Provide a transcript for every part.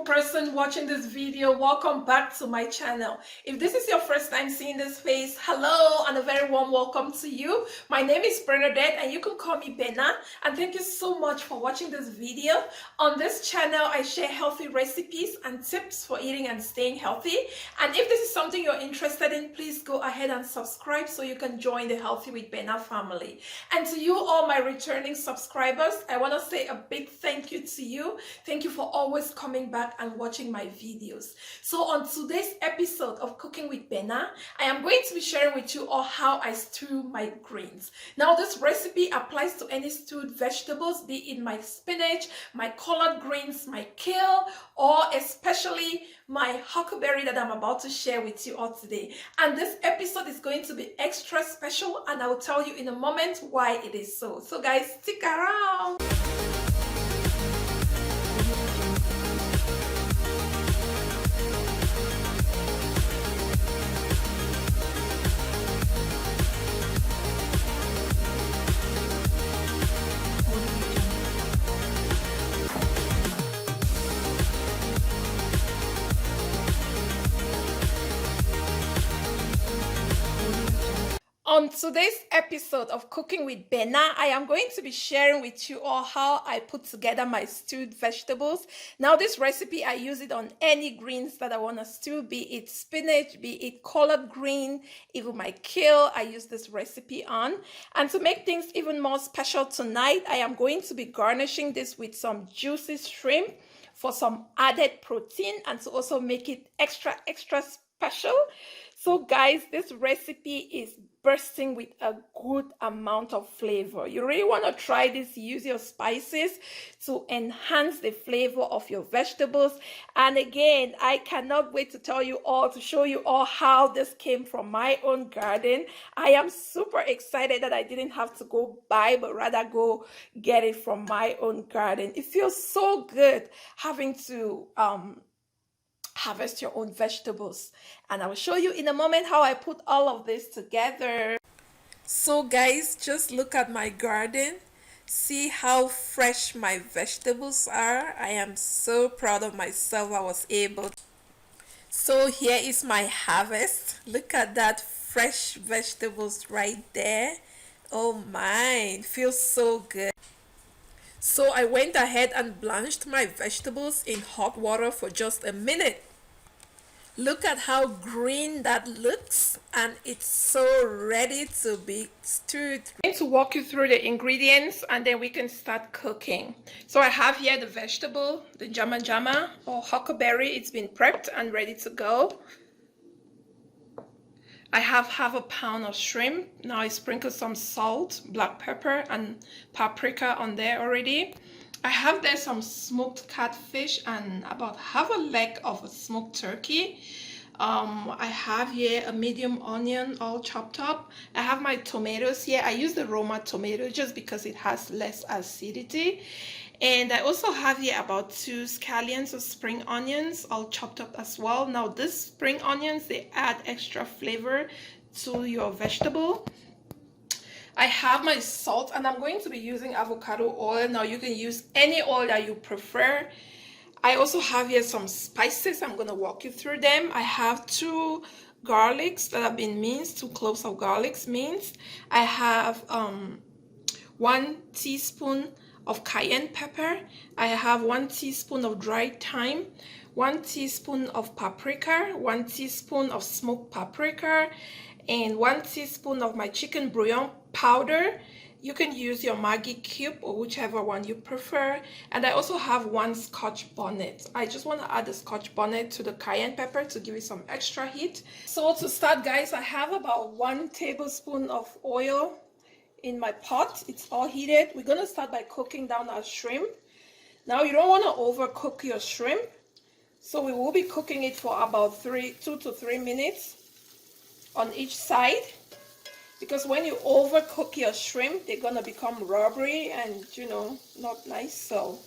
person watching this video, welcome back to my channel. If this is your first time seeing this face, hello and a very warm welcome to you. My name is Bernadette and you can call me Benna, and thank you so much for watching this video. On this channel I share healthy recipes and tips for eating and staying healthy, and if this is something you're interested in, please go ahead and subscribe so you can join the Healthy with Benna family. And to you all my returning subscribers, I want to say a big thank you to you. Thank you for always coming back and watching my videos. So on today's episode of Cooking with Benna, I am going to be sharing with you all how I stew my greens. Now this recipe applies to any stewed vegetables, be it my spinach, my collard greens, my kale, or especially my huckleberry that I'm about to share with you all today. And this episode is going to be extra special, and I will tell you in a moment why it is so. So guys, stick around. On today's episode of Cooking with Benna, I am going to be sharing with you all how I put together my stewed vegetables. Now this recipe, I use it on any greens that I want to stew, be it spinach, be it collard green, even my kale, I use this recipe on. And to make things even more special tonight, I am going to be garnishing this with some juicy shrimp for some added protein and to also make it extra special. So guys, this recipe is bursting with a good amount of flavor. You really want to try this. Use your spices to enhance the flavor of your vegetables. And again, I cannot wait to show you all how this came from my own garden. I am super excited that I didn't have to go buy, but rather go get it from my own garden. It feels so good having to harvest your own vegetables, and I will show you in a moment how I put all of this together. So guys, just look at my garden. See how fresh my vegetables are. I am so proud of myself. I was able. So here is my harvest. Look at that fresh vegetables right there. Oh my, it feels so good. So I went ahead and blanched my vegetables in hot water for just a minute. Look at how green that looks, and it's so ready to be stewed. I'm going to walk you through the ingredients and then we can start cooking. So I have here the vegetable, the njjama or huckleberry. It's been prepped and ready to go. I have half a pound of shrimp. Now I sprinkle some salt, black pepper and paprika on there already. I have there some smoked catfish and about half a leg of a smoked turkey. I have here a medium onion all chopped up. I have my tomatoes here. I use the Roma tomato just because it has less acidity. And I also have here about 2 scallions of spring onions all chopped up as well. Now these spring onions, they add extra flavor to your vegetable. I have my salt, and I'm going to be using avocado oil. Now you can use any oil that you prefer. I also have here some spices. I'm going to walk you through them. I have 2 garlics that have been minced, 2 cloves of garlics minced. I have 1 teaspoon of cayenne pepper. I have 1 teaspoon of dried thyme, 1 teaspoon of paprika, 1 teaspoon of smoked paprika, and 1 teaspoon of my chicken bouillon powder. You can use your Maggie cube or whichever one you prefer. And I also have 1 scotch bonnet. I just want to add the scotch bonnet to the cayenne pepper to give it some extra heat. So to start guys, I have about 1 tablespoon of oil in my pot. It's all heated. We're going to start by cooking down our shrimp. Now you don't want to overcook your shrimp, so we will be cooking it for about 2 to 3 minutes on each side, because when you overcook your shrimp, they're gonna become rubbery and, you know, not nice. So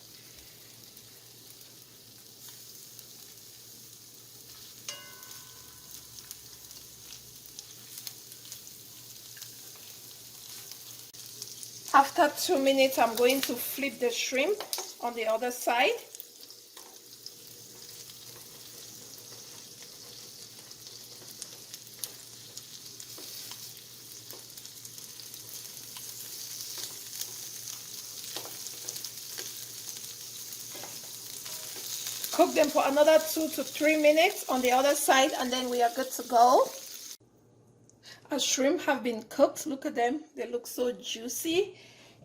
after 2 minutes, I'm going to flip the shrimp on the other side. cook them for another 2 to 3 minutes on the other side, and then we are good to go. Our shrimp have been cooked. Look at them. They look so juicy.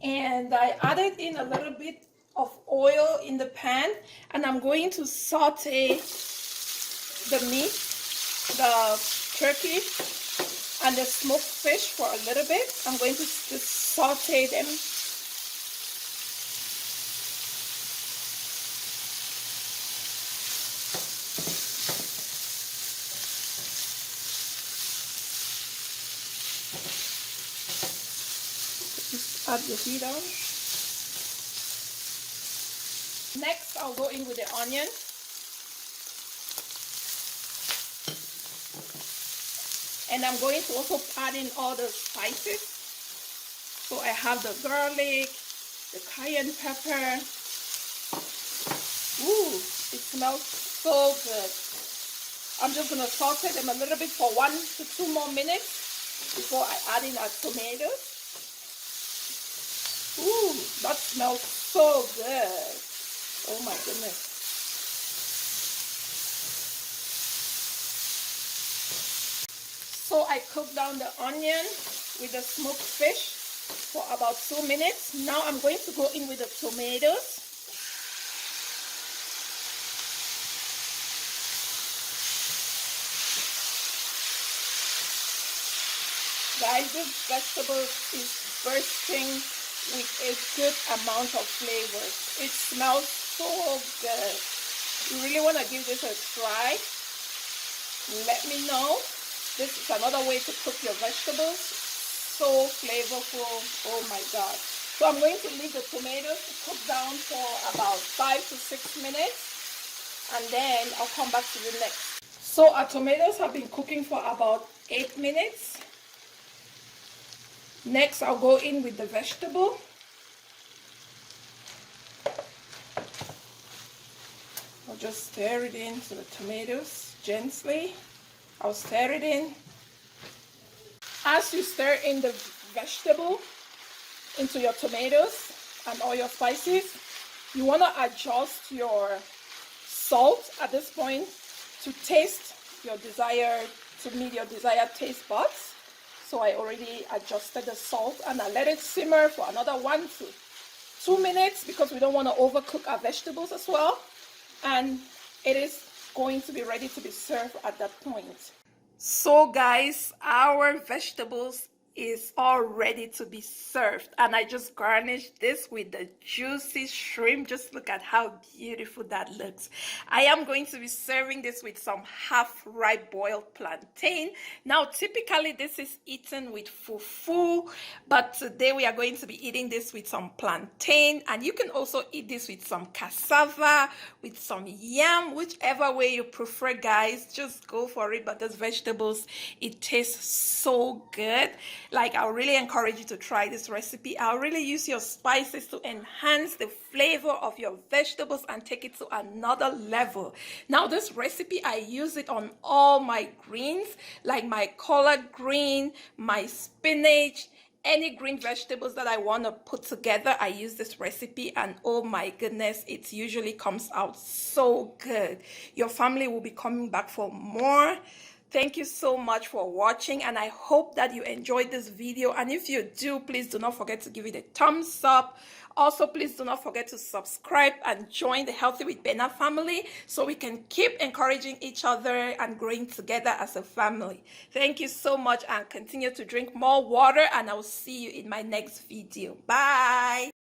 And I added in a little bit of oil in the pan, and I'm going to saute the meat, the turkey, and the smoked fish for a little bit. I'm going to just saute them. Just add the heat on. Next, I'll go in with the onion. And I'm going to also add in all the spices. So I have the garlic, the cayenne pepper. Ooh, it smells so good. I'm just going to saute them a little bit for 1 to 2 more minutes before I add in our tomatoes. Ooh, that smells so good. Oh my goodness. So I cooked down the onion with the smoked fish for about 2 minutes. Now I'm going to go in with the tomatoes. Guys, this vegetable is bursting with a good amount of flavors. It smells so good. You really want to give this a try. Let me know. This is another way to cook your vegetables. So flavorful. Oh my God. So I'm going to leave the tomatoes to cook down for about 5 to 6 minutes. And then I'll come back to you next. So our tomatoes have been cooking for about 8 minutes. Next, I'll go in with the vegetable. I'll just stir it into the tomatoes gently. I'll stir it in. As you stir in the vegetable into your tomatoes and all your spices, you want to adjust your salt at this point to taste your desired, to meet your desired taste buds. So I already adjusted the salt, and I let it simmer for another 1 to 2 minutes because we don't want to overcook our vegetables as well. And it is going to be ready to be served at that point. So guys, our vegetables is all ready to be served, and I just garnished this with the juicy shrimp. Just look at how beautiful that looks. I am going to be serving this with some half-ripe boiled plantain. Now typically this is eaten with fufu, but today we are going to be eating this with some plantain, and you can also eat this with some cassava, with some yam, whichever way you prefer, guys. Just go for it. But those vegetables, it tastes so good. Like, I'll really encourage you to try this recipe. I'll really use your spices to enhance the flavor of your vegetables and take it to another level. Now, this recipe, I use it on all my greens, like my collard green, my spinach, any green vegetables that I want to put together. I use this recipe, and oh my goodness, it usually comes out so good. Your family will be coming back for more. Thank you so much for watching, and I hope that you enjoyed this video. And if you do, please do not forget to give it a thumbs up. Also, please do not forget to subscribe and join the Healthy with Benna family so we can keep encouraging each other and growing together as a family. Thank you so much, and continue to drink more water, and I will see you in my next video. Bye.